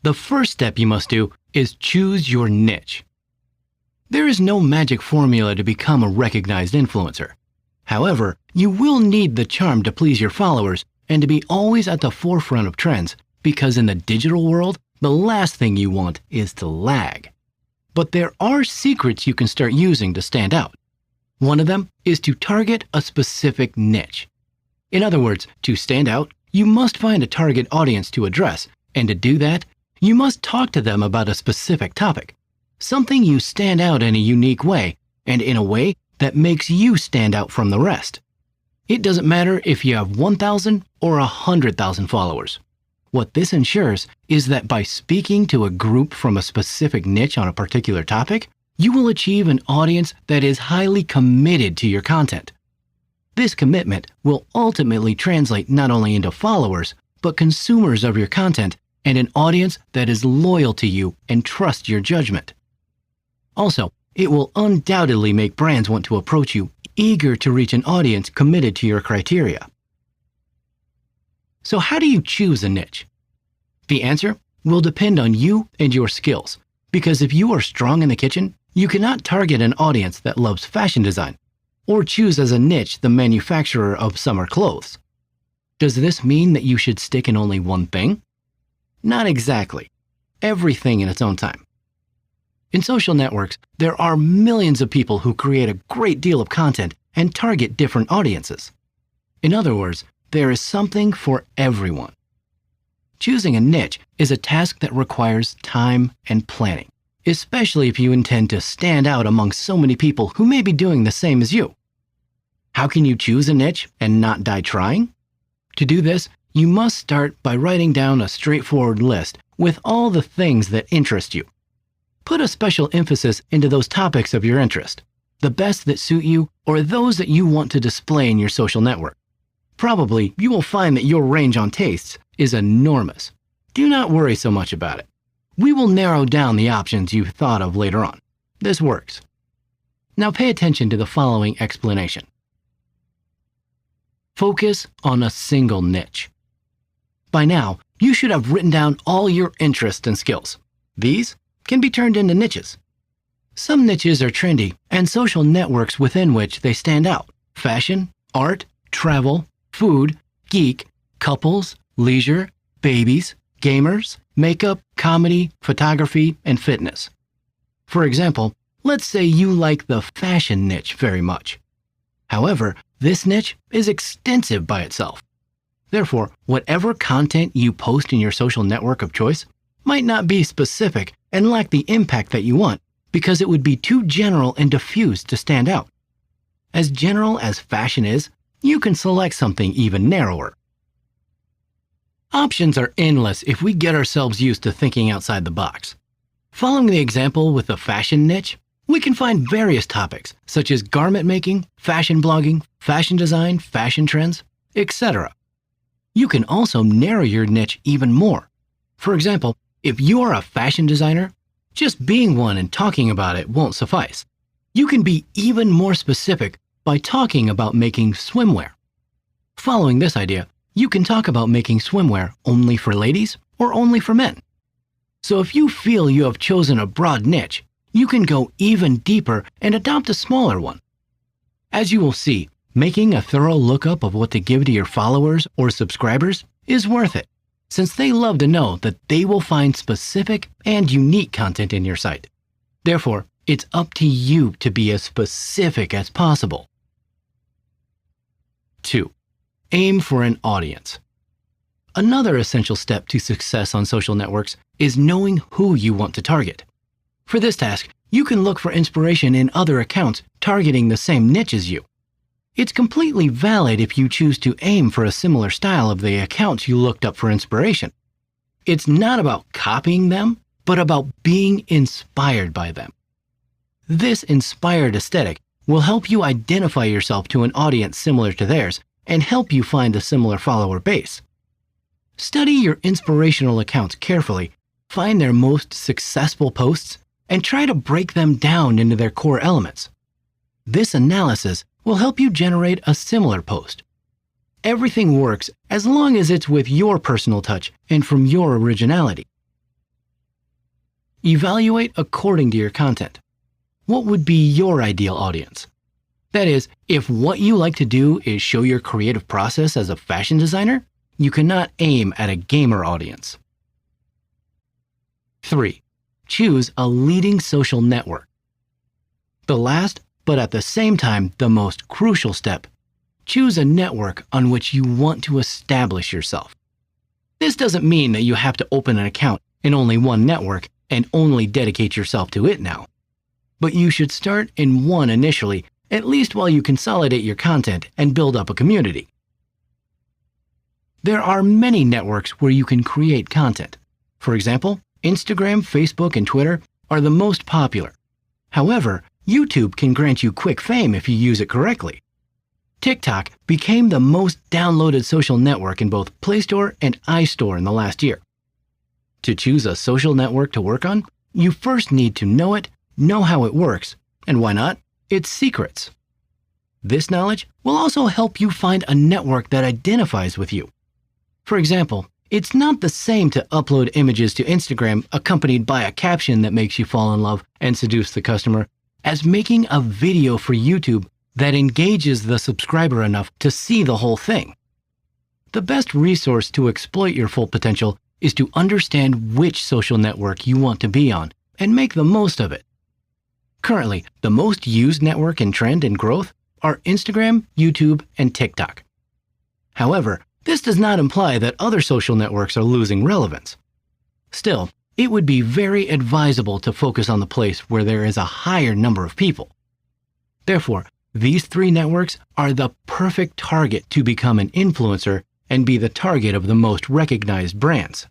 The first step you must do is choose your niche. There is no magic formula to become a recognized influencer. However, you will need the charm to please your followers and to be always at the forefront of trends, because in the digital world, the last thing you want is to lag. But there are secrets you can start using to stand out. One of them is to target a specific niche. In other words, to stand out, you must find a target audience to address, and to do that, you must talk to them about a specific topic, something you stand out in a unique way, and in a way that makes you stand out from the rest. It doesn't matter if you have 1,000 or 100,000 followers. What this ensures is that by speaking to a group from a specific niche on a particular topic, you will achieve an audience that is highly committed to your content. This commitment will ultimately translate not only into followers, but consumers of your content and an audience that is loyal to you and trusts your judgment. Also, it will undoubtedly make brands want to approach you, eager to reach an audience committed to your criteria. So how do you choose a niche? The answer will depend on you and your skills, because if you are strong in the kitchen, you cannot target an audience that loves fashion design, or choose as a niche the manufacturer of summer clothes. Does this mean that you should stick in only one thing? Not exactly. Everything in its own time. In social networks, there are millions of people who create a great deal of content and target different audiences. In other words, there is something for everyone. Choosing a niche is a task that requires time and planning, especially if you intend to stand out among so many people who may be doing the same as you. How can you choose a niche and not die trying? To do this, you must start by writing down a straightforward list with all the things that interest you. Put a special emphasis into those topics of your interest, the best that suit you or those that you want to display in your social network. Probably you will find that your range on tastes is enormous. Do not worry so much about it. We will narrow down the options you've thought of later on. This works. Now pay attention to the following explanation. Focus on a single niche. By now, you should have written down all your interests and skills. These can be turned into niches. Some niches are trendy and social networks within which they stand out: fashion, art, travel, food, geek, couples, leisure, babies, gamers, makeup, comedy, photography, and fitness. For example, let's say you like the fashion niche very much. However, this niche is extensive by itself. Therefore, whatever content you post in your social network of choice might not be specific and lack the impact that you want, because it would be too general and diffuse to stand out. As general as fashion is, you can select something even narrower. Options are endless if we get ourselves used to thinking outside the box. Following the example with the fashion niche, we can find various topics such as garment making, fashion blogging, fashion design, fashion trends, etc. You can also narrow your niche even more. For example, if you are a fashion designer, just being one and talking about it won't suffice. You can be even more specific by talking about making swimwear. Following this idea, you can talk about making swimwear only for ladies or only for men. So if you feel you have chosen a broad niche, you can go even deeper and adopt a smaller one. As you will see, making a thorough lookup of what to give to your followers or subscribers is worth it, since they love to know that they will find specific and unique content in your site. Therefore, it's up to you to be as specific as possible. 2. Aim for an audience. Another essential step to success on social networks is knowing who you want to target. For this task, you can look for inspiration in other accounts targeting the same niche as you. It's completely valid if you choose to aim for a similar style of the accounts you looked up for inspiration. It's not about copying them, but about being inspired by them. This inspired aesthetic will help you identify yourself to an audience similar to theirs and help you find a similar follower base. Study your inspirational accounts carefully, find their most successful posts, and try to break them down into their core elements. This analysis will help you generate a similar post. Everything works as long as it's with your personal touch and from your originality. Evaluate according to your content. What would be your ideal audience? That is, if what you like to do is show your creative process as a fashion designer, you cannot aim at a gamer audience. 3. Choose a leading social network. The last, but at the same time the most crucial step, choose a network on which you want to establish yourself. This doesn't mean that you have to open an account in only one network and only dedicate yourself to it now. But you should start in one initially, at least while you consolidate your content and build up a community. There are many networks where you can create content. For example, Instagram, Facebook, and Twitter are the most popular. However, YouTube can grant you quick fame if you use it correctly. TikTok became the most downloaded social network in both Play Store and iStore in the last year. To choose a social network to work on, you first need to know it, know how it works, and why not, its secrets. This knowledge will also help you find a network that identifies with you. For example, it's not the same to upload images to Instagram accompanied by a caption that makes you fall in love and seduce the customer as making a video for YouTube that engages the subscriber enough to see the whole thing. The best resource to exploit your full potential is to understand which social network you want to be on and make the most of it. Currently, the most used network in trend and growth are Instagram, YouTube, and TikTok. However, this does not imply that other social networks are losing relevance. Still, it would be very advisable to focus on the place where there is a higher number of people. Therefore, these 3 networks are the perfect target to become an influencer and be the target of the most recognized brands.